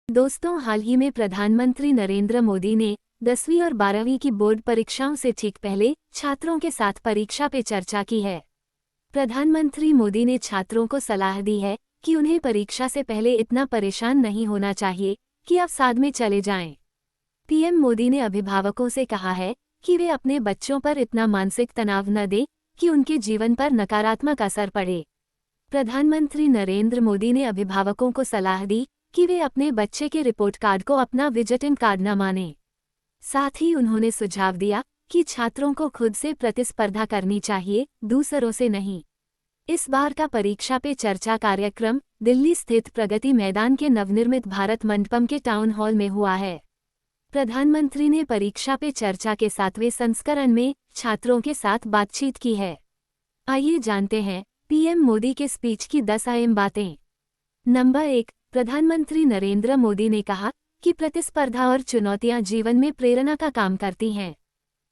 दोस्तों, हाल ही में प्रधानमंत्री नरेंद्र मोदी ने 10वीं और 12वीं की बोर्ड परीक्षाओं से ठीक पहले छात्रों के साथ परीक्षा पे चर्चा की है। प्रधानमंत्री मोदी ने छात्रों को सलाह दी है कि उन्हें परीक्षा से पहले इतना परेशान नहीं होना चाहिए कि अवसाद में चले जाएं। पीएम मोदी ने अभिभावकों से कहा है कि वे अपने बच्चों पर इतना मानसिक तनाव न दें कि उनके जीवन पर नकारात्मक असर पड़े। प्रधानमंत्री नरेंद्र मोदी ने अभिभावकों को सलाह दी कि वे अपने बच्चे के रिपोर्ट कार्ड को अपना विजिटिंग कार्ड न मानें। साथ ही उन्होंने सुझाव दिया कि छात्रों को खुद से प्रतिस्पर्धा करनी चाहिए, दूसरों से नहीं। इस बार का परीक्षा पे चर्चा कार्यक्रम दिल्ली स्थित प्रगति मैदान के नवनिर्मित भारत मंडपम के टाउन हॉल में हुआ है। प्रधानमंत्री ने परीक्षा पे चर्चा के 7वें संस्करण में छात्रों के साथ बातचीत की है। आइए जानते हैं पीएम मोदी के स्पीच की 10 अहम बातें। नंबर 1, प्रधानमंत्री नरेंद्र मोदी ने कहा कि प्रतिस्पर्धा और चुनौतियां जीवन में प्रेरणा का काम करती हैं,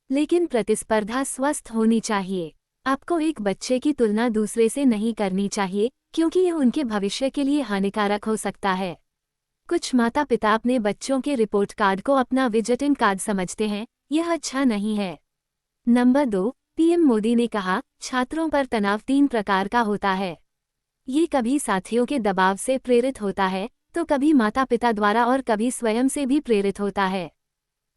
लेकिन प्रतिस्पर्धा स्वस्थ होनी चाहिए। आपको एक बच्चे की तुलना दूसरे से नहीं करनी चाहिए, क्योंकि यह उनके भविष्य के लिए हानिकारक हो सकता है। कुछ माता पिता अपने बच्चों के रिपोर्ट कार्ड को अपना विजिटिंग कार्ड समझते हैं, यह अच्छा नहीं है। नंबर 2, पीएम मोदी ने कहा, छात्रों पर तनाव 3 प्रकार का होता है। ये कभी साथियों के दबाव से प्रेरित होता है, तो कभी माता पिता द्वारा और कभी स्वयं से भी प्रेरित होता है।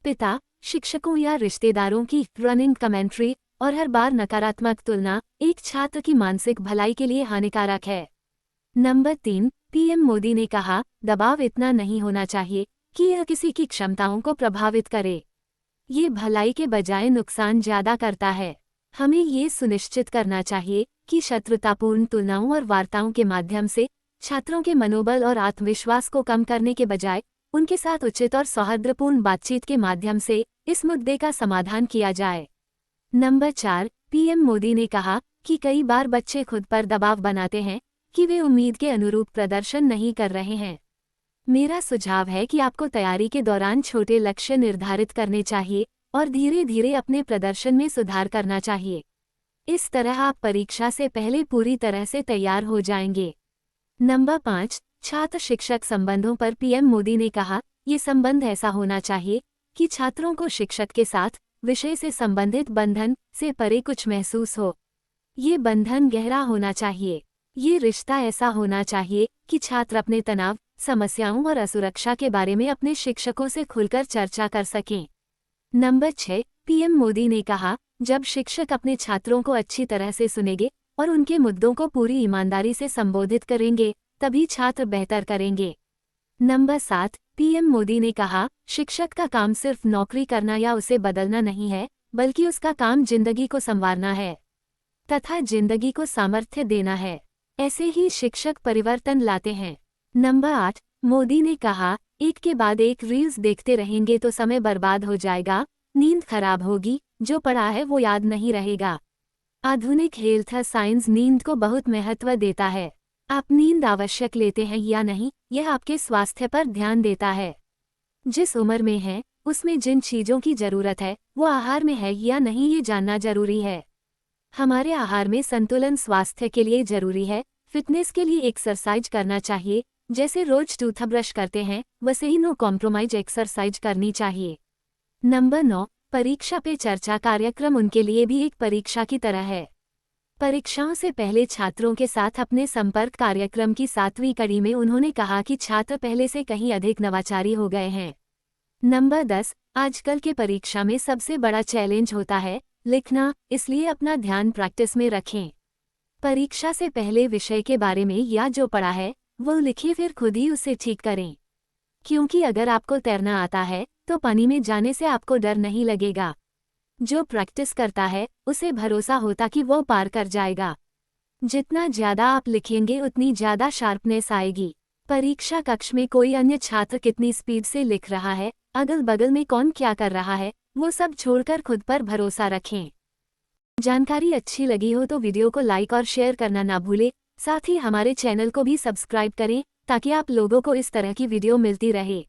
पिता, शिक्षकों या रिश्तेदारों की रनिंग कमेंट्री और हर बार नकारात्मक तुलना एक छात्र की मानसिक भलाई के लिए हानिकारक है। नंबर 3, पीएम मोदी ने कहा, दबाव इतना नहीं होना चाहिए कि यह किसी की क्षमताओं को प्रभावित करे। ये भलाई के बजाय नुकसान ज्यादा करता है। हमें ये सुनिश्चित करना चाहिए कि शत्रुतापूर्ण तुलनाओं और वार्ताओं के माध्यम से छात्रों के मनोबल और आत्मविश्वास को कम करने के बजाय उनके साथ उचित और सौहार्दपूर्ण बातचीत के माध्यम से इस मुद्दे का समाधान किया जाए। नंबर 4, पीएम मोदी ने कहा कि कई बार बच्चे खुद पर दबाव बनाते हैं कि वे उम्मीद के अनुरूप प्रदर्शन नहीं कर रहे हैं। मेरा सुझाव है कि आपको तैयारी के दौरान छोटे लक्ष्य निर्धारित करने चाहिए और धीरे धीरे अपने प्रदर्शन में सुधार करना चाहिए। इस तरह आप परीक्षा से पहले पूरी तरह से तैयार हो जाएंगे। नंबर 5, छात्र शिक्षक संबंधों पर पीएम मोदी ने कहा, ये संबंध ऐसा होना चाहिए कि छात्रों को शिक्षक के साथ विषय से संबंधित बंधन से परे कुछ महसूस हो। ये बंधन गहरा होना चाहिए। ये रिश्ता ऐसा होना चाहिए कि छात्र अपने तनाव, समस्याओं और असुरक्षा के बारे में अपने शिक्षकों से खुलकर चर्चा कर सकें। नंबर 6, पीएम मोदी ने कहा, जब शिक्षक अपने छात्रों को अच्छी तरह से सुनेंगे और उनके मुद्दों को पूरी ईमानदारी से संबोधित करेंगे, तभी छात्र बेहतर करेंगे। नंबर 7, पीएम मोदी ने कहा, शिक्षक का काम सिर्फ नौकरी करना या उसे बदलना नहीं है, बल्कि उसका काम जिंदगी को संवारना है तथा जिंदगी को सामर्थ्य देना है। ऐसे ही शिक्षक परिवर्तन लाते हैं। नंबर 8, मोदी ने कहा, एक के बाद एक रील्स देखते रहेंगे तो समय बर्बाद हो जाएगा, नींद खराब होगी, जो पढ़ा है वो याद नहीं रहेगा। आधुनिक हेल्थ साइंस नींद को बहुत महत्व देता है। आप नींद आवश्यक लेते हैं या नहीं, यह आपके स्वास्थ्य पर ध्यान देता है। जिस उम्र में है उसमें जिन चीजों की जरूरत है वो आहार में है या नहीं, ये जानना जरूरी है। हमारे आहार में संतुलन स्वास्थ्य के लिए जरूरी है। फिटनेस के लिए एक्सरसाइज करना चाहिए, जैसे रोज टूथब्रश करते हैं वैसे ही नो कॉम्प्रोमाइज एक्सरसाइज करनी चाहिए। नंबर 9, परीक्षा पे चर्चा कार्यक्रम उनके लिए भी एक परीक्षा की तरह है। परीक्षाओं से पहले छात्रों के साथ अपने संपर्क कार्यक्रम की 7वीं कड़ी में उन्होंने कहा कि छात्र पहले से कहीं अधिक नवाचारी हो गए हैं। नंबर 10, आजकल के परीक्षा में सबसे बड़ा चैलेंज होता है लिखना, इसलिए अपना ध्यान प्रैक्टिस में रखें। परीक्षा से पहले विषय के बारे में या जो पढ़ा है वो लिखिए, फिर खुद ही उसे ठीक करें। क्योंकि अगर आपको तैरना आता है तो पानी में जाने से आपको डर नहीं लगेगा। जो प्रैक्टिस करता है उसे भरोसा होता कि वो पार कर जाएगा। जितना ज्यादा आप लिखेंगे उतनी ज्यादा शार्पनेस आएगी। परीक्षा कक्ष में कोई अन्य छात्र कितनी स्पीड से लिख रहा है, अगल बगल में कौन क्या कर रहा है, वो सब छोड़कर खुद पर भरोसा रखें। जानकारी अच्छी लगी हो तो वीडियो को लाइक और शेयर करना ना भूलें। साथ ही हमारे चैनल को भी सब्सक्राइब करें ताकि आप लोगों को इस तरह की वीडियो मिलती रहे।